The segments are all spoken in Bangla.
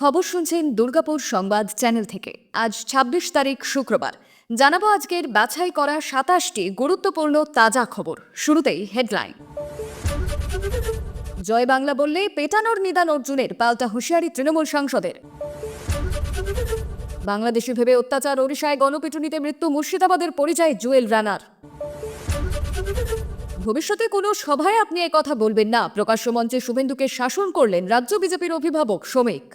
খবর শুনছেন দুর্গাপুর সংবাদ চ্যানেল থেকে। আজ ২৬ তারিখ শুক্রবার। জানাবো আজকের বাছাই করা ২৭টি গুরুত্বপূর্ণ তাজা খবর। শুরুতেই হেডলাইন। জয় বাংলা বললে পেটানোর নিদান অর্জুনের, পাল্টা হুঁশিয়ারি তৃণমূল সাংসদের। বাংলাদেশি ভেবে অত্যাচার, ওড়িশায় গণপিটুনিতে মৃত্যু মুর্শিদাবাদের পরিযায়ী জুয়েল রানার। ভবিষ্যতে কোনো সভায় আপনি কথা বলবেন না, প্রকাশ্য মঞ্চে শুভেন্দুকে শাসন করলেন রাজ্য বিজেপির অভিভাবক শ্রমিক।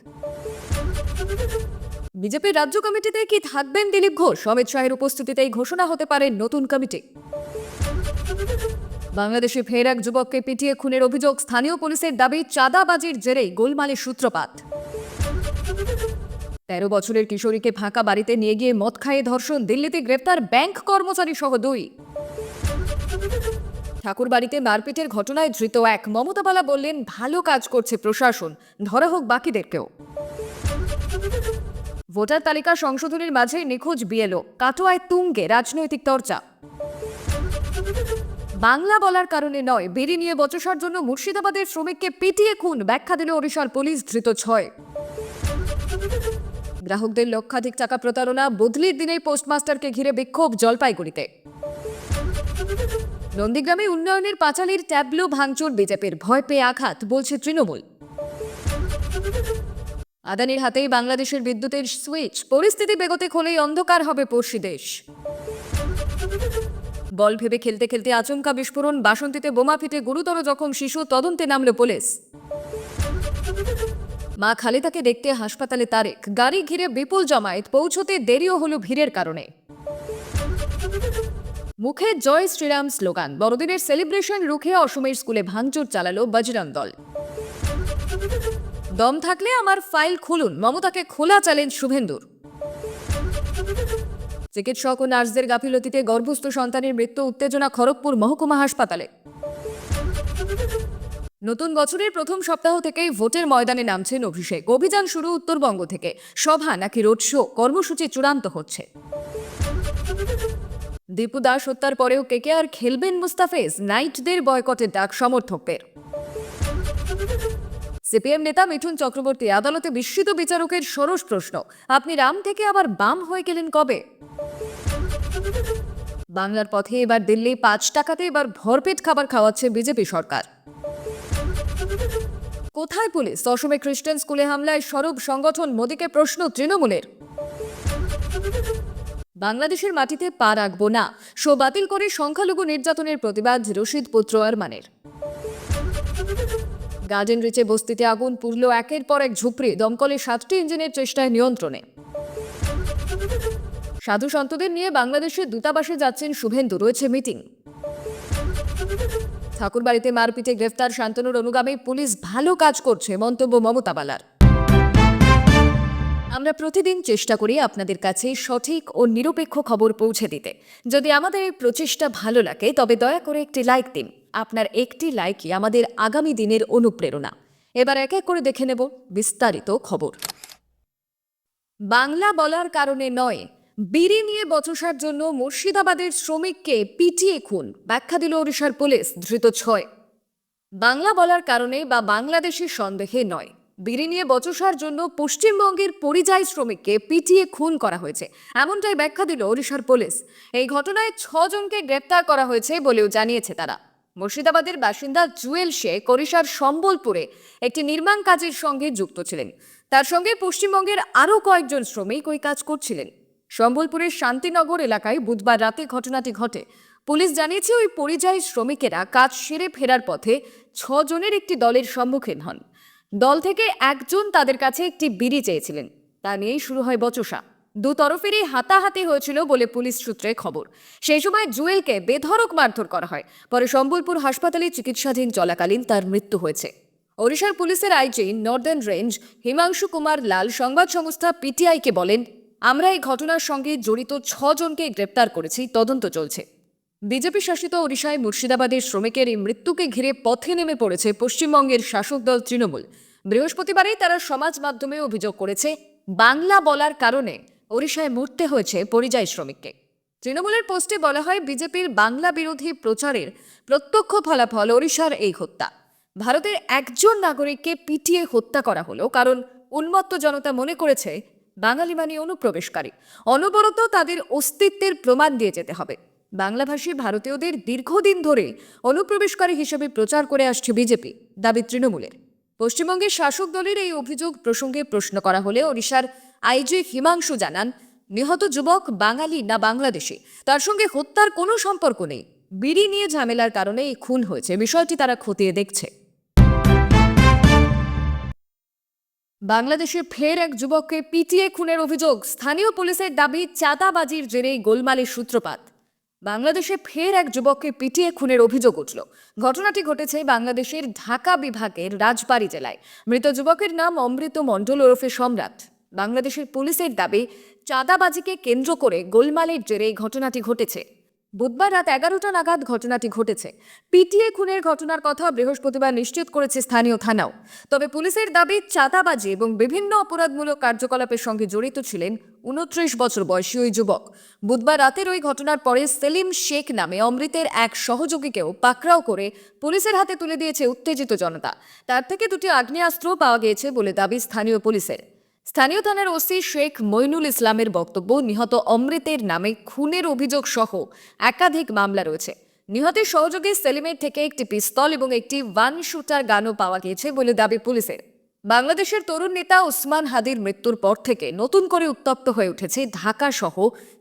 বিজেপির রাজ্য কমিটিতে কি থাকবেন দিলীপ ঘোষ? অমিত শাহের উপস্থিতিতেই ঘোষণা হতে পারে নতুন কমিটি। বাংলাদেশে ফের এক যুবককে পিটিয়ে খুনের অভিযোগ, স্থানীয় পুলিশের দাবি চাঁদাবাজির জেরেই গোলমালের সূত্রপাত। ১৩ বছরের কিশোরীকে ফাঁকা বাড়িতে নিয়ে গিয়ে মদ খাইয়ে ধর্ষণ, দিল্লিতে গ্রেপ্তার ব্যাংক কর্মচারী সহ ২। ঠাকুরবাড়িতে মারপিটের ঘটনায় ধৃত এক, মমতা বালা বললেন ভালো কাজ করছে প্রশাসন, ধরা হোক বাকিদেরকেও। ভোটার তালিকা সংশোধনের মাঝে নিখোঁজ বিএলও, কাটোয়ায় তুঙ্গে রাজনৈতিক চর্চা। বাংলা বলার কারণে নয়, বিড়ি নিয়ে বচসার জন্য মুর্শিদাবাদের শ্রমিককে পিটিয়ে খুন, ব্যাখ্যা দিল ওড়িশার পুলিশ, ধৃত ৬। গ্রাহকদের লক্ষাধিক টাকা প্রতারণা, বদলির দিনেই পোস্টমাস্টারকে ঘিরে বিক্ষোভ জলপাইগুড়িতে। নন্দীগ্রামে উন্নয়নের পাঁচালির ট্যাবলো ভাঙচুর বিজেপির, ভয় পেয়ে আঘাত, বলছে তৃণমূল। আদানির হাতেই বাংলাদেশের বিদ্যুতের সুইচ, পরিস্থিতি বেগতিক হলেই অন্ধকার হবে পড়শি দেশ। বল ভেবে খেলতে খেলতে আচমকা বিস্ফোরণ, বাসন্তীতে বোমা ফেটে গুরুতর জখম শিশু, তদন্তে নামল পুলিশ। মা খালেদাকে দেখতে হাসপাতালে তারেক, গাড়ি ঘিরে বিপুল জমায়েত, পৌঁছতে দেরিও হলো ভিড়ের কারণে। মুখে জয় শ্রীরাম স্লোগান, বড়দিনের সেলিব্রেশন রুখে অসমের স্কুলে ভাঙচুর চালালো বজরং দল। দম থাকলে আমার ফাইল খুলুন, মমতাকে খোলা চ্যালেঞ্জ শুভেন্দুর। চিকিৎসক ও নার্সদের গাফিলতিতে গর্ভস্থ সন্তানের মৃত্যু, উত্তেজনা খড়গপুর মহকুমা হাসপাতালে। নতুন বছরের প্রথম সপ্তাহ থেকেই ভোটের ময়দানে নামছেন অভিষেক, অভিযান শুরু উত্তরবঙ্গ থেকে। সভা নাকি রোড শো, কর্মসূচি চূড়ান্ত হচ্ছে। দীপু দাস হত্যার পরেও কেকেআর খেলবেন মুস্তাফিজ, নাইটদের বয়কটের ডাক সমর্থকদের। সিপিএম নেতা মিঠুন চক্রবর্তী আদালতে বিস্মিত বিচারকের ষোড়শ প্রশ্ন, আপনি রাম থেকে আবার বাম হয়ে গেলেন কবে? বাংলার পথে এবার দিল্লি, ৫ টাকাতে এবার ভরপেট খাবার খাওয়াচ্ছে বিজেপি সরকার। কোথায় পুলিশ? অসমে খ্রিস্টান স্কুলে হামলায় স্বরূপ সংগঠন, মোদীকে প্রশ্ন তৃণমূলের। বাংলাদেশের মাটিতে পা রাখবো না, শো বাতিল করে সংখ্যালঘু নির্যাতনের প্রতিবাদ রশিদ পুত্র আরমানের। গার্ডেন রিচে বস্তিতে আগুন, পুড়ল একের পর এক ঝুপড়ি, দমকলে 7টি ইঞ্জিনের চেষ্টায় নিয়ন্ত্রণে। সাধু সন্তদের নিয়ে বাংলাদেশের দূতাবাসে যাচ্ছেন শুভেন্দু, রয়েছে মিটিং। ঠাকুরবাড়িতে মারপিটে গ্রেফতার শান্তনুর অনুগামী, পুলিশ ভালো কাজ করছে, মন্তব্য মমতা বালার। আমরা প্রতিদিন চেষ্টা করি আপনাদের কাছে সঠিক ও নিরপেক্ষ খবর পৌঁছে দিতে। যদি আমাদের এই প্রচেষ্টা ভালো লাগে তবে দয়া করে একটি লাইক দিন। আপনার একটি লাইকই আমাদের আগামী দিনের অনুপ্রেরণা। এবার এক এক করে দেখে নেব বিস্তারিত খবর। বাংলা বলার কারণে নয়, বিড়ি নিয়ে বচসার জন্য মুর্শিদাবাদের শ্রমিককে পিটিয়ে খুন, ব্যাখ্যা দিল ওড়িশার পুলিশ, ধৃত ৬। বাংলা বলার কারণে বা বাংলাদেশের সন্দেহে নয়, বিড়ি নিয়ে বচসার জন্য পশ্চিমবঙ্গের পরিযায়ী শ্রমিককে পিটিয়ে খুন করা হয়েছে, এমনটাই ব্যাখ্যা দিল ওড়িশার পুলিশ। এই ঘটনায় ৬ জনকে গ্রেপ্তার করা হয়েছে বলেও জানিয়েছে তারা। মুর্শিদাবাদের বাসিন্দা জুয়েল শেখ ওড়িশার সম্বলপুরে একটি নির্মাণ কাজের সঙ্গে যুক্ত ছিলেন। তার সঙ্গে পশ্চিমবঙ্গের আরও কয়েকজন শ্রমিক ওই কাজ করছিলেন। সম্বলপুরের শান্তিনগর এলাকায় বুধবার রাতে ঘটনাটি ঘটে। পুলিশ জানিয়েছে ওই পরিযায়ী শ্রমিকেরা কাজ সেরে ফেরার পথে ৬ জনের একটি দলের সম্মুখীন হন। দল থেকে একজন তাদের কাছে একটি বিড়ি চেয়েছিলেন, তা নিয়েই শুরু হয় বচসা। দু তরফেরই হাতাহাতি হয়েছিল বলে পুলিশ সূত্রে খবর। সেই সময় জুয়েলকে বেধড়ক মারধর করা হয়, পরে সম্বলপুর হাসপাতালে চিকিৎসাধীন চলাকালীন তার মৃত্যু হয়েছে। ওড়িশার পুলিশের IG northern range Himanshu Kumar Lal সংবাদ সংস্থা পিটিআইকে বলেন, আমরা এই ঘটনার সঙ্গে জড়িত ৬ জনকে গ্রেপ্তার করেছি, তদন্ত চলছে। বিজেপি শাসিত ওড়িশায় মুর্শিদাবাদের শ্রমিকের এই মৃত্যুকে ঘিরে পথে নেমে পড়েছে পশ্চিমবঙ্গের শাসক দল তৃণমূল। বৃহস্পতিবারেই তারা সমাজ মাধ্যমে অভিযোগ করেছে, বাংলা বলার কারণে ওড়িশায় মরতে হয়েছে পরিযায়ী শ্রমিককে। তৃণমূলের পোস্টে বলা হয়, বিজেপির বাংলা বিরোধী প্রচারের প্রত্যক্ষ ফলাফল ওড়িশার এই হত্যা। ভারতের একজন নাগরিককে পিটিয়ে হত্যা করা হলো কারণ উন্মত্ত জনতা মনে করেছে বাঙালি মানে অনুপ্রবেশকারী। অনবরত তাদের অস্তিত্বের প্রমাণ দিয়ে যেতে হবে। বাংলাভাষী ভারতীয়দের দীর্ঘদিন ধরে অনুপ্রবেশকারী হিসেবে প্রচার করে আসছে বিজেপি, দাবি তৃণমূলের। পশ্চিমবঙ্গের শাসক দলের এই অভিযোগ প্রসঙ্গে প্রশ্ন করা হলে ওড়িশার আইজি হিমাংশু জানান, নিহত যুবক বাঙালি না বাংলাদেশি তার সঙ্গে হত্যার কোনো সম্পর্ক নেই। বিড়ি নিয়ে ঝামেলার কারণে এই খুন হয়েছে, বিষয়টি তারা খতিয়ে দেখছে। বাংলাদেশে ফের এক যুবককে পিটিয়ে খুনের অভিযোগ। স্থানীয় পুলিশের দাবি, চাঁদাবাজির জেরেই গোলমালের সূত্রপাত। বাংলাদেশে ফের এক যুবককে পিটিয়ে খুনের অভিযোগ উঠল। ঘটনাটি ঘটেছে বাংলাদেশের ঢাকা বিভাগের রাজবাড়ী জেলায়। মৃত যুবকের নাম অমৃত মণ্ডল ওরফে সম্রাট। বাংলাদেশের পুলিশের দাবি, চাঁদাবাজিকে কেন্দ্র করে গোলমালের জেরে এই ঘটনাটি ঘটেছে। বুধবার রাত 11টা নাগাদ ঘটনাটি ঘটেছে। পিটিয়ে খুনের ঘটনার কথা বৃহস্পতিবার নিশ্চিত করেছে স্থানীয় থানাও। তবে পুলিশের দাবি, চাঁদাবাজি এবং বিভিন্ন অপরাধমূলক কার্যকলাপের সঙ্গে জড়িত ছিলেন 29 বছর বয়সী ওই যুবক। বুধবার রাতের ওই ঘটনার পরে সেলিম শেখ নামে অমৃতের এক সহযোগীকেও পাকড়াও করে পুলিশের হাতে তুলে দিয়েছে উত্তেজিত জনতা। তার থেকে দুটি আগ্নেয়াস্ত্র পাওয়া গিয়েছে বলে দাবি স্থানীয় পুলিশের। স্থানীয় থানার ওসি শেখ মইনুল ইসলামের বক্তব্য, নিহত অমৃতের নামে খুনের অভিযোগ সহ একাধিক মামলা রয়েছে। নিহতের সহযোগী সেলিমের থেকে একটি পিস্তল এবং একটি ওয়ান শুটার গানও পাওয়া গিয়েছে বলে দাবি পুলিশের। বাংলাদেশের তরুণ নেতা ওসমান হাদির মৃত্যুর পর থেকে নতুন করে উত্তপ্ত হয়ে উঠেছে ঢাকা সহ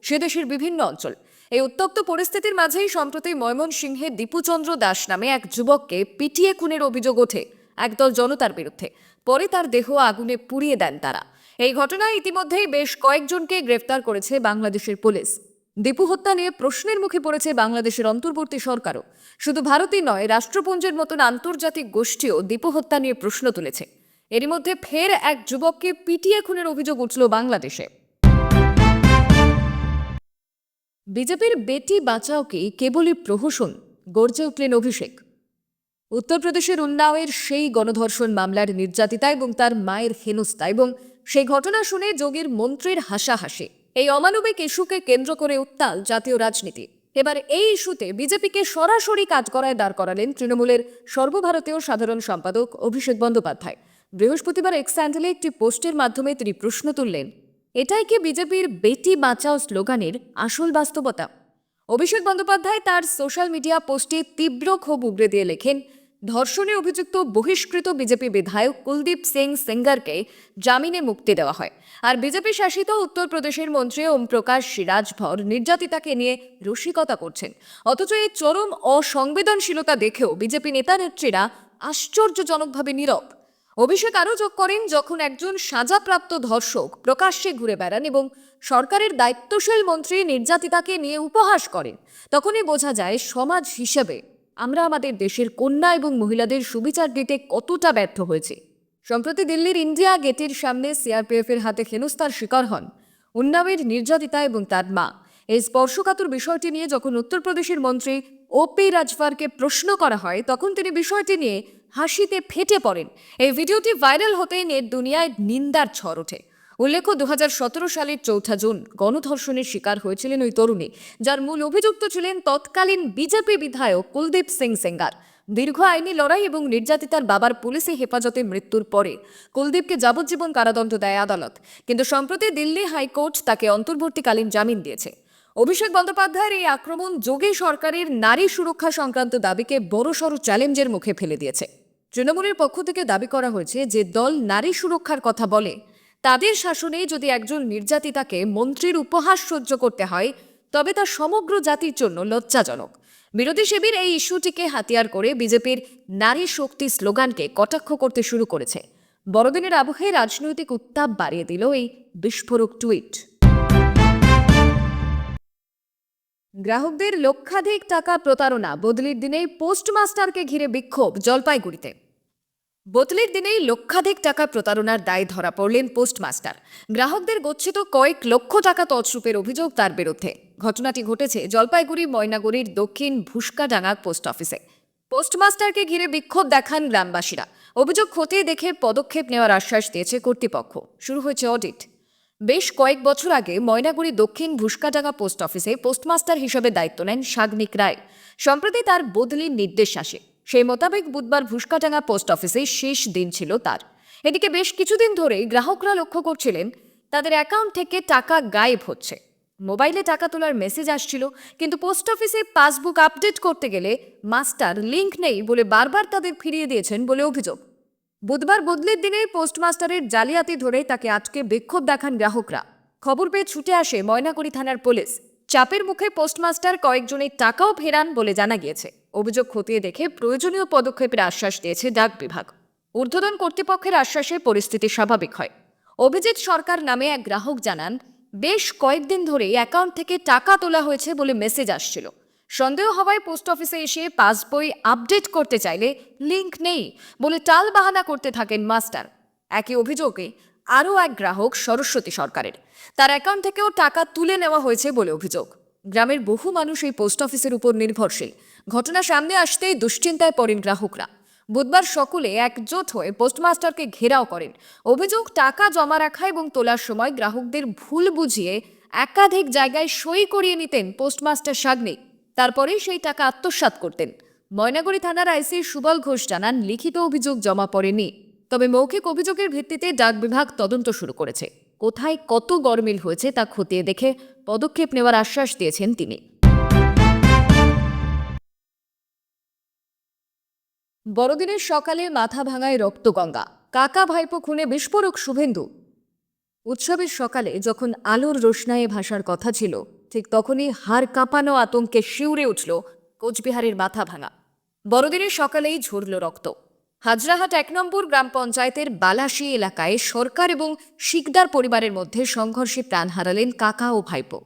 সে দেশের বিভিন্ন অঞ্চল। এই উত্তপ্ত পরিস্থিতির মাঝেই সম্প্রতি ময়মনসিংহে দীপুচন্দ্র দাস নামে এক যুবককে পিটিয়ে খুনের অভিযোগ ওঠে একদল জনতার বিরুদ্ধে। পরে তার দেহ আগুনে পুড়িয়ে দেন তারা। এই ঘটনায় ইতিমধ্যেই বেশ কয়েকজনকে গ্রেফতার করেছে বাংলাদেশের পুলিশ। দীপু হত্যা নিয়ে প্রশ্নের মুখে পড়েছে বাংলাদেশের অন্তর্বর্তী সরকারও। শুধু ভারতই নয়, রাষ্ট্রপুঞ্জের মতন আন্তর্জাতিক গোষ্ঠীও দীপু হত্যা নিয়ে প্রশ্ন তুলেছে। এরই মধ্যে ফের এক যুবককে পিটিয়ে খুনের অভিযোগ উঠল বাংলাদেশে। বিজেপির বেটি বাঁচাওকে কেবলই প্রহসন, গর্জে উঠলেন অভিষেক। উত্তরপ্রদেশের উন্নাওয়ের সেই গণধর্ষণ মামলার নির্যাতিতা এবং তার মায়ের হেনস্থা এবং সেই ঘটনা শুনে যোগীর মন্ত্রীর হাসাহাসি, এই অমানবিক ইস্যুকে কেন্দ্র করে উত্তাল জাতীয় রাজনীতি। এবার এই ইস্যুতে বিজেপিকে সরাসরি কাঠগড়ায় দাঁড় করালেন তৃণমূলের সর্বভারতীয় সাধারণ সম্পাদক অভিষেক বন্দ্যোপাধ্যায়। বৃহস্পতিবার এক্স হ্যান্ডেলে একটি পোস্টের মাধ্যমে তিনি প্রশ্ন তুললেন, এটাই কি বিজেপির বেটি বাঁচাও স্লোগানের আসল বাস্তবতা? অভিষেক বন্দ্যোপাধ্যায় তার সোশ্যাল মিডিয়া পোস্টে তীব্র ক্ষোভ উগরে দিয়ে লেখেন, ধর্ষণে অভিযুক্ত বহিষ্কৃত বিজেপি বিধায়ক কুলদীপ সিং সেঙ্গারকে জামিনে মুক্তি দেওয়া হয়, আর বিজেপি শাসিত উত্তরপ্রদেশের মন্ত্রী ওম প্রকাশ রাজভর নির্যাতিতাকে নিয়ে রসিকতা করছেন। অথচ এই চরম অসংবেদনশীলতা দেখেও বিজেপি নেতা নেত্রীরা আশ্চর্যজনকভাবে নীরব। অভিষেক আরও যোগ করেন, যখন একজন সাজাপ্রাপ্ত ধর্ষক প্রকাশ্যে ঘুরে বেড়ান এবং সরকারের দায়িত্বশীল মন্ত্রী নির্যাতিতাকে নিয়ে উপহাস করেন, তখনই বোঝা যায় সমাজ হিসেবে আমরা আমাদের দেশের কন্যা এবং মহিলাদের সুবিচার দিতে কতটা ব্যর্থ হয়েছি। সম্প্রতি দিল্লির ইন্ডিয়া গেটের সামনে সিআরপিএফের হাতে হেনস্থার শিকার হন উন্নাওয়ের নির্যাতিতা এবং তার মা। এই স্পর্শকাতর বিষয়টি নিয়ে যখন উত্তরপ্রদেশের মন্ত্রী ওপি রাজভরকে প্রশ্ন করা হয়, তখন তিনি বিষয়টি নিয়ে হাসিতে ফেটে পড়েন। এই ভিডিওটি ভাইরাল হতেই নেট দুনিয়ায় নিন্দার ঝড় ওঠে। উল্লেখ্য, 2017 সালের 4 জুন গণধর্ষণের শিকার হয়েছিলেন ওই তরুণী, যার মূল অভিযুক্ত ছিলেন তৎকালীন বিজেপি বিধায়ক কুলদীপ সিং সেঙ্গার। দীর্ঘ আইনি লড়াই এবং নির্যাতিতার বাবার পুলিশে হেফাজতে মৃত্যুর পরে কুলদীপকে যাবজ্জীবন কারাদণ্ড দেয় আদালত, কিন্তু সম্প্রতি দিল্লি হাইকোর্ট তাকে অন্তর্বর্তীকালীন জামিন দিয়েছে। অভিষেক বন্দ্যোপাধ্যায়ের এই আক্রমণ যোগী সরকারের নারী সুরক্ষা সংক্রান্ত দাবিকে বড়সড় চ্যালেঞ্জের মুখে ফেলে দিয়েছে। তৃণমূলের পক্ষ থেকে দাবি করা হয়েছে, যে দল নারী সুরক্ষার কথা বলে, তাদের শাসনে যদি একজন নির্যাতিতাকে মন্ত্রীর উপহাস সহ্য করতে হয়, তবে তা সমগ্র জাতির জন্য লজ্জাজনক। বিরোধী শিবির এই ইস্যুটিকে হাতিয়ার করে বিজেপির নারী শক্তি স্লোগানকে কটাক্ষ করতে শুরু করেছে। বড়দিনের আবহে রাজনৈতিক উত্তাপ বাড়িয়ে দিল এই বিস্ফোরক টুইট। গ্রাহকদের লক্ষাধিক টাকা প্রতারণা, বদলির দিনেই পোস্টমাস্টারকে ঘিরে বিক্ষোভ জলপাইগুড়িতে। বদলির দিনেই লক্ষাধিক টাকা প্রতারণার দায়ে ধরা পড়লেন পোস্টমাস্টার। গ্রাহকদের গচ্ছিত কয়েক লক্ষ টাকা তছরূপের অভিযোগ তার বিরুদ্ধে। ঘটনাটি ঘটেছে জলপাইগুড়ি ময়নাগুড়ির দক্ষিণ ভুসকাডাঙ্গা পোস্ট অফিসে। পোস্টমাস্টারকে ঘিরে বিক্ষোভ দেখান গ্রামবাসীরা। অভিযোগ খতিয়ে দেখে পদক্ষেপ নেওয়ার আশ্বাস দিয়েছে কর্তৃপক্ষ। শুরু হয়েছে অডিট। বেশ কয়েক বছর আগে ময়নাগুড়ি দক্ষিণ ভুসকাডাঙ্গা পোস্ট অফিসে পোস্টমাস্টার হিসেবে দায়িত্ব নেন সাগ্নিক রায়। সম্প্রতি তার বদলির নির্দেশ আসে। সেই মোতাবেক বুধবার ভুসকাডাঙ্গা পোস্ট অফিসে শেষ দিন ছিল তার। এদিকে বেশ কিছুদিন ধরেই গ্রাহকরা লক্ষ্য করছিলেন তাদের অ্যাকাউন্ট থেকে টাকা গায়েব হচ্ছে। মোবাইলে টাকা তোলার মেসেজ আসছিল, কিন্তু পোস্ট অফিসে পাসবুক আপডেট করতে গেলে মাস্টার লিংক নেই বলে বারবার তাদের ফিরিয়ে দিয়েছেন বলে অভিযোগ। বুধবার বদলির দিনে পোস্টমাস্টারের জালিয়াতি ধরে তাকে আটকে বিক্ষোভ দেখান গ্রাহকরা। খবর পেয়ে ছুটে আসে ময়নাগুড়ি থানার পুলিশ। চাপের মুখে পোস্টমাস্টার কয়েকজনের টাকাও ফেরান বলে জানা গিয়েছে। অভিযোগ খতিয়ে দেখে প্রয়োজনীয় পদক্ষেপের আশ্বাস দিয়েছে ডাক বিভাগ। ঊর্ধ্বতন কর্তৃপক্ষের আশ্বাসে পরিস্থিতি স্বাভাবিক হয়। অভিজিৎ সরকার নামে এক গ্রাহক জানান, বেশ কয়েকদিন ধরে অ্যাকাউন্ট থেকে টাকা তোলা হয়েছে বলে মেসেজ আসছিল। সন্দেহ হওয়ায় পোস্ট অফিসে এসে পাসবই আপডেট করতে চাইলে লিংক নেই বলে টাল বাহানা করতে থাকেন মাস্টার। একই অভিযোগে আরও এক গ্রাহক সরস্বতী সরকারের, তার অ্যাকাউন্ট থেকেও টাকা তুলে নেওয়া হয়েছে বলে অভিযোগ। গ্রামের বহু মানুষ এই পোস্ট অফিসের উপর নির্ভরশীল। ঘটনা সামনে আসতেই দুশ্চিন্তায় পড়েন গ্রাহকরা। বুধবার সকলে একজোট হয়ে পোস্টমাস্টারকে ঘেরাও করেন। অভিযোগ, টাকা জমা রাখা এবং তোলার সময় গ্রাহকদের ভুল বুঝিয়ে একাধিক জায়গায় সই করিয়ে নিতেন পোস্টমাস্টার সাগ্নিক। তারপরেই সেই টাকা আত্মসাৎ করতেন। ময়নাগুড়ি থানার আইসি সুবল ঘোষ জানান, লিখিত অভিযোগ জমা পড়েনি, তবে মৌখিক অভিযোগের ভিত্তিতে ডাক বিভাগ তদন্ত শুরু করেছে। কোথায় কত গরমিল হয়েছে তা খতিয়ে দেখে পদক্ষেপ নেওয়ার আশ্বাস দিয়েছেন তিনি। বড়দিনের সকালে মাথা ভাঙায় রক্তগঙ্গা, কাকা ভাইপো খুনে বিস্ফোরক শুভেন্দু। উৎসবের সকালে যখন আলোর রোশনায়ে ভাসার কথা ছিল, ঠিক তখনই হাড় কাঁপানো আতঙ্কে শিউরে উঠল কোচবিহারের মাথা ভাঙা। বড়দিনের সকালেই ঝরল রক্ত। হাজরাহাট ১ নম্বর গ্রাম পঞ্চায়েতের বালাসী এলাকায় সরকার এবং শিকদার পরিবারের মধ্যে সংঘর্ষে প্রাণ হারালেন কাকা ও ভাইপো।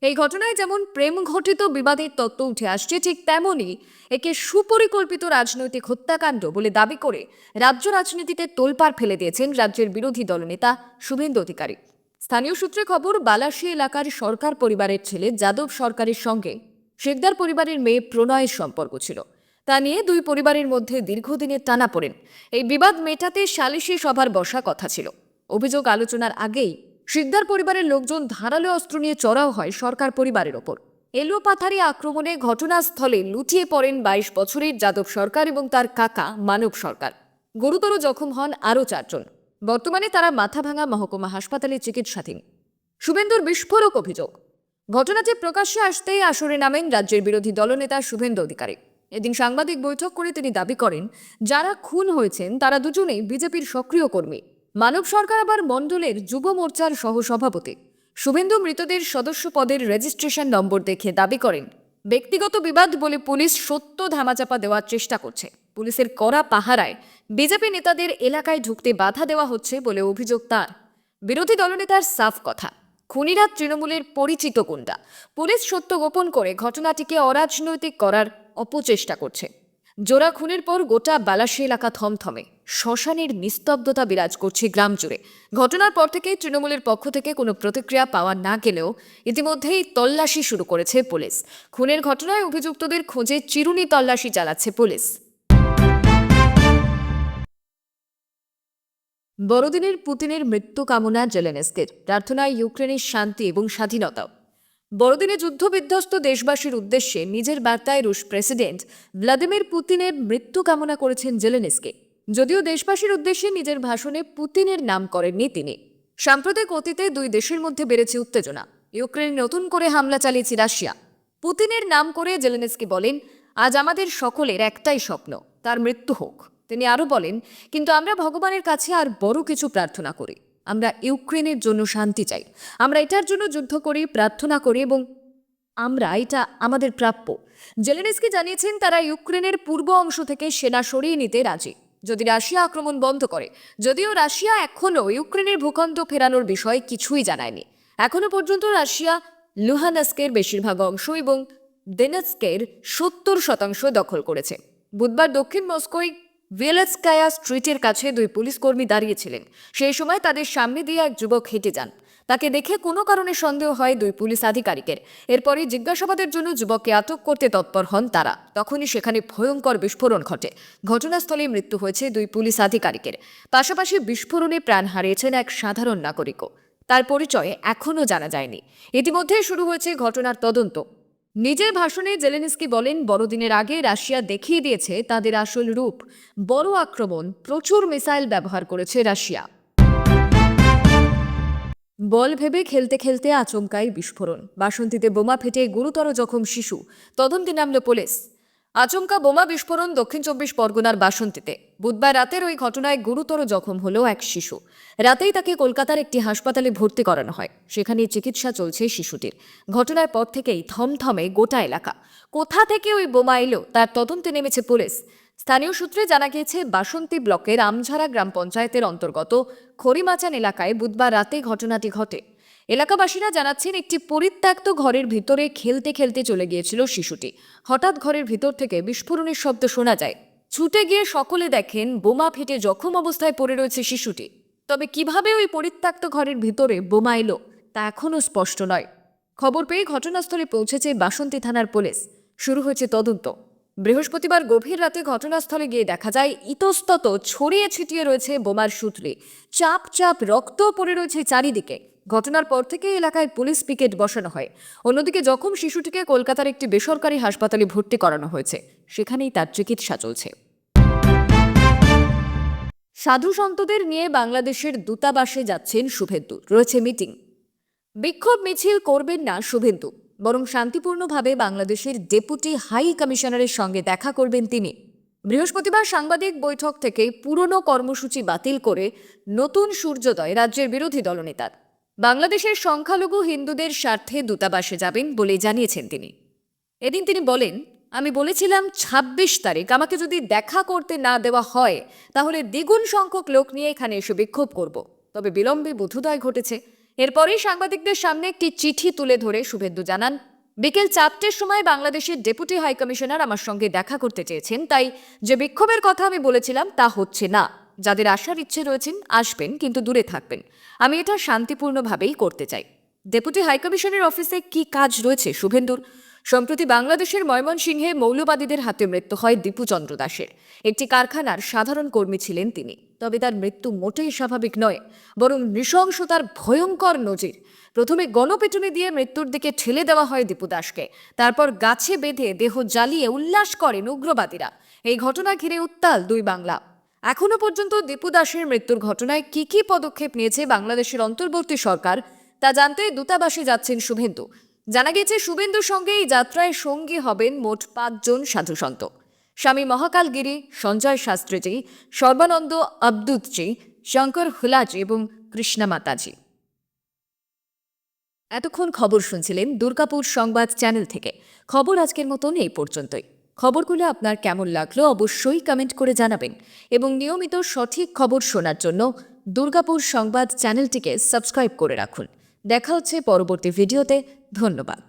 এই ঘটনায় যেমন প্রেম ঘটিত বিবাদের তত্ত্ব উঠে আসছে, ঠিক তেমনই একে সুপরিকল্পিত রাজনৈতিক হত্যাকাণ্ড বলে দাবি করে রাজ্য রাজনীতিতে তোলপাড় ফেলে দিয়েছেন রাজ্যের বিরোধী দলনেতা শুভেন্দু অধিকারী। স্থানীয় সূত্রে খবর, বালাসী এলাকার সরকার পরিবারের ছেলে যাদব সরকারের সঙ্গে শিকদার পরিবারের মেয়ে প্রণয়ের সম্পর্ক ছিল। তা নিয়ে দুই পরিবারের মধ্যে দীর্ঘদিনের টানাপোড়েন। এই বিবাদ মেটাতে সালিশি সভার বসা কথা ছিল। অভিযোগ, আলোচনার আগেই শিকদার পরিবারের লোকজন ধারালো অস্ত্র নিয়ে চড়াও হয় সরকার পরিবারের ওপর। এলোপাথারি আক্রমণে ঘটনাস্থলে লুটিয়ে পড়েন ২২ বছরের যাদব সরকার এবং তার কাকা মানব সরকার। গুরুতর জখম হন আরও ৪ জন। বর্তমানে তারা মাথাভাঙা মহকুমা হাসপাতালে চিকিৎসাধীন। শুভেন্দুর বিস্ফোরক অভিযোগ। ঘটনাটি প্রকাশ্যে আসতেই আসরে নামেন রাজ্যের বিরোধী দলনেতা শুভেন্দু অধিকারী। এদিন সাংবাদিক বৈঠক করে তিনি দাবি করেন, যারা খুন হয়েছেন তারা দুজনেই বিজেপির সক্রিয় কর্মী। মানব সরকার আবার মণ্ডলের যুব মোর্চার সহসভাপতি। শুভেন্দু মৃতদের সদস্য পদের রেজিস্ট্রেশন নম্বর দেখে দাবি করেন, ব্যক্তিগত বিবাদ বলে পুলিশ সত্য ধামাচাপা দেওয়ার চেষ্টা করছে। পুলিশের কড়া পাহারায় বিজেপি নেতাদের এলাকায় ঢুকতে বাধা দেওয়া হচ্ছে বলে অভিযোগ তার। বিরোধী দলনেতার সাফ কথা, খুনিরা তৃণমূলের পরিচিত গুন্ডা। পুলিশ সত্য গোপন করে ঘটনাটিকে অরাজনৈতিক করার অপচেষ্টা করছে। জোড়া খুনের পর গোটা বালাসী এলাকা থমথমে। শ্মশানের নিস্তব্ধতা বিরাজ করছে গ্রাম জুড়ে। ঘটনার পর থেকে তৃণমূলের পক্ষ থেকে কোনো প্রতিক্রিয়া পাওয়া না গেলেও ইতিমধ্যেই তল্লাশি শুরু করেছে পুলিশ। খুনের ঘটনায় অভিযুক্তদের খোঁজে চিরুনি তল্লাশি চালাচ্ছে পুলিশ। বড়দিনের পুতিনের মৃত্যু কামনা জেলেনস্কির, প্রার্থনায় ইউক্রেনের শান্তি এবং স্বাধীনতা। বড়দিনে যুদ্ধবিধ্বস্ত দেশবাসীর উদ্দেশ্যে নিজের বার্তায় রুশ প্রেসিডেন্ট ভ্লাদিমির পুতিনের মৃত্যু কামনা করেছেন জেলেনস্কি। যদিও দেশবাসীর উদ্দেশ্যে নিজের ভাষণে পুতিনের নাম করেননি তিনি। সাম্প্রতিক অতীতে দুই দেশের মধ্যে বেড়েছে উত্তেজনা। ইউক্রেনে নতুন করে হামলা চালিয়েছে রাশিয়া। পুতিনের নাম করে জেলেনস্কি বলেন, আজ আমাদের সকলের একটাই স্বপ্ন, তার মৃত্যু হোক। তিনি আরও বলেন, কিন্তু আমরা ভগবানের কাছে আর বড় কিছু প্রার্থনা করি। আমরা ইউক্রেনের জন্য শান্তি চাই। আমরা এটার জন্য যুদ্ধ করি, প্রার্থনা করি এবং এটা আমাদের প্রাপ্য। জেলেনস্কি জানিয়েছেন তারা ইউক্রেনের পূর্ব অংশ থেকে সেনা সরিয়ে নিতে রাজি যদি রাশিয়া আক্রমণ বন্ধ করে। যদিও রাশিয়া এখনও ইউক্রেনের ভূখণ্ড ফেরানোর বিষয়ে কিছুই জানায়নি। এখনও পর্যন্ত রাশিয়া লুহানস্কের বেশিরভাগ অংশ এবং দোনেৎস্কের ৭০% দখল করেছে। বুধবার দক্ষিণ মস্কোয় ভেলেৎস্কায়া স্ট্রিটের কাছে দুই পুলিশ কর্মী দাঁড়িয়েছিলেন। সেই সময় তাদের সামনে দিয়ে এক যুবক হেঁটে যান। তাকে দেখে কোনো কারণে সন্দেহ হয় দুই পুলিশ আধিকারিকের। এরপরই জিজ্ঞাসাবাদের জন্য যুবককে আটক করতে তৎপর হন তারা। তখনই সেখানে ভয়ঙ্কর বিস্ফোরণ ঘটে। ঘটনাস্থলে মৃত্যু হয়েছে দুই পুলিশ আধিকারিকের। পাশাপাশি বিস্ফোরণে প্রাণ হারিয়েছেন এক সাধারণ নাগরিকও। তার পরিচয় এখনও জানা যায়নি। ইতিমধ্যে শুরু হয়েছে ঘটনার তদন্ত। নিজের ভাষণে জেলেনস্কি বলেন, বড়দিনের আগে রাশিয়া দেখিয়ে দিয়েছে তাদের আসল রূপ। বড় আক্রমণ, প্রচুর মিসাইল ব্যবহার করেছে রাশিয়া। বল ভেবে খেলতে খেলতে আচমকাই বিস্ফোরণ, বাসন্তীতে বোমা ফেটে গুরুতর জখম শিশু, তদন্তে নামল পুলিশ। আচমকা বোমা বিস্ফোরণ দক্ষিণ 24 পরগনার বাসন্তীতে বুধবার রাতের ওই ঘটনায় গুরুতর জখম হলো এক শিশু। রাতেই তাকে কলকাতার একটি হাসপাতালে ভর্তি করানো হয়, সেখানে চিকিৎসা চলছে শিশুটির। ঘটনার পর থেকেই থমথমে গোটা এলাকা। কোথা থেকে ওই বোমা এলো তার তদন্তে নেমেছে পুলিশ। স্থানীয় সূত্রে জানা গিয়েছে, বাসন্তী ব্লকের আমঝারা গ্রাম পঞ্চায়েতের অন্তর্গত খড়িমাচান এলাকায় বুধবার রাতে ঘটনাটি ঘটে। এলাকাবাসীরা জানাচ্ছেন, একটি পরিত্যক্ত ঘরের ভিতরে খেলতে খেলতে চলে গিয়েছিল শিশুটি। হঠাৎ ঘরের ভিতর থেকে বিস্ফোরণের শব্দ শোনা যায়। ছুটে গিয়ে সকলে দেখেন বোমা ফেটে জখম অবস্থায় পড়ে রয়েছে শিশুটি। তবে কিভাবে ওই পরিত্যক্ত ঘরের ভিতরে বোমা এলো তা এখনও স্পষ্ট নয়। খবর পেয়ে ঘটনাস্থলে পৌঁছেছে বাসন্তী থানার পুলিশ। শুরু হয়েছে তদন্ত। বৃহস্পতিবার গভীর রাতে ঘটনাস্থলে গিয়ে দেখা যায়, ইতস্তত ছড়িয়ে ছিটিয়ে রয়েছে বোমার সূত্রে। চাপ চাপ রক্ত পড়ে রয়েছে চারিদিকে। ঘটনার পর থেকে এলাকায় পুলিশ পিকেট বসানো হয়। অন্যদিকে জখম শিশুটিকে কলকাতার একটি বেসরকারি হাসপাতালে ভর্তি করানো হয়েছে, সেখানেই তার চিকিৎসা চলছে। সাধু সন্তদের নিয়ে বাংলাদেশের দূতাবাসে যাচ্ছেন শুভেন্দু, রয়েছে মিটিং। বিক্ষোভ মিছিল করবেন না শুভেন্দু, বরং শান্তিপূর্ণভাবে বাংলাদেশের ডেপুটি হাই কমিশনারের সঙ্গে দেখা করবেন তিনি। বৃহস্পতিবার সাংবাদিক বৈঠক থেকে পুরনো কর্মসূচি বাতিল করে নতুন সূর্যোদয় রাজ্যের বিরোধী দলনেতার। বাংলাদেশের সংখ্যালঘু হিন্দুদের স্বার্থে দূতাবাসে যাবেন বলে জানিয়েছেন তিনি। এদিন তিনি বলেন, আমি বলেছিলাম 26 তারিখ আমাকে যদি দেখা করতে না দেওয়া হয় তাহলে দ্বিগুণ সংখ্যক লোক নিয়ে এখানে এসে বিক্ষোভ করব। তবে বিলম্বে বোধোদয় ঘটেছে। এরপরেই সাংবাদিকদের সামনে একটি চিঠি তুলে ধরে শুভেন্দু জানান, বিকেল 4টের সময় বাংলাদেশের ডেপুটি হাই কমিশনার আমার সঙ্গে দেখা করতে চেয়েছেন, তাই যে বিক্ষোভের কথা আমি বলেছিলাম তা হচ্ছে না। যাদের আসার ইচ্ছে রয়েছেন আসবেন, কিন্তু দূরে থাকবেন। আমি এটা শান্তিপূর্ণভাবেই করতে চাই। ডেপুটি হাইকমিশনের অফিসে কি কাজ রয়েছে শুভেন্দুর? সম্প্রতি বাংলাদেশের ময়মনসিংহে মৌলবাদীদের হাতে মৃত্যু হয় দীপু চন্দ্র দাসের। একটি কারখানার সাধারণ কর্মী ছিলেন তিনি। তবে তার মৃত্যু মোটেই স্বাভাবিক নয়, বরং নৃশংসতার ভয়ঙ্কর নজির। প্রথমে গণপিটুনি দিয়ে মৃত্যুর দিকে ঠেলে দেওয়া হয় দীপু দাসকে, তারপর গাছে বেঁধে দেহ জ্বালিয়ে উল্লাস করেন উগ্রবাদীরা। এই ঘটনা ঘিরে উত্তাল দুই বাংলা। এখনো পর্যন্ত দীপু দাসের মৃত্যুর ঘটনায় কি পদক্ষেপ নিয়েছে বাংলাদেশের অন্তর্বর্তী সরকার তা জানতে দূতাবাসে যাচ্ছেন শুভেন্দু। জানা গেছে, শুভেন্দুর সঙ্গে এই যাত্রায় সঙ্গী হবেন মোট 5 জন সাধুসন্ত। স্বামী মহাকালগিরি সঞ্জয় শাস্ত্রীজি, সর্বানন্দ আবদুতজি, শঙ্কর হুলাজি এবং কৃষ্ণা মাতাজি। এতক্ষণ খবর শুনছিলেন দুর্গাপুর সংবাদ চ্যানেল থেকে। খবর আজকের মতন এই পর্যন্তই। খবরগুলো আপনার কেমন লাগলো অবশ্যই কমেন্ট করে জানাবেন, এবং নিয়মিত সঠিক খবর শোনার জন্য দুর্গাপুর সংবাদ চ্যানেলটিকে সাবস্ক্রাইব করে রাখুন। দেখা হচ্ছে পরবর্তী ভিডিওতে। ধন্যবাদ।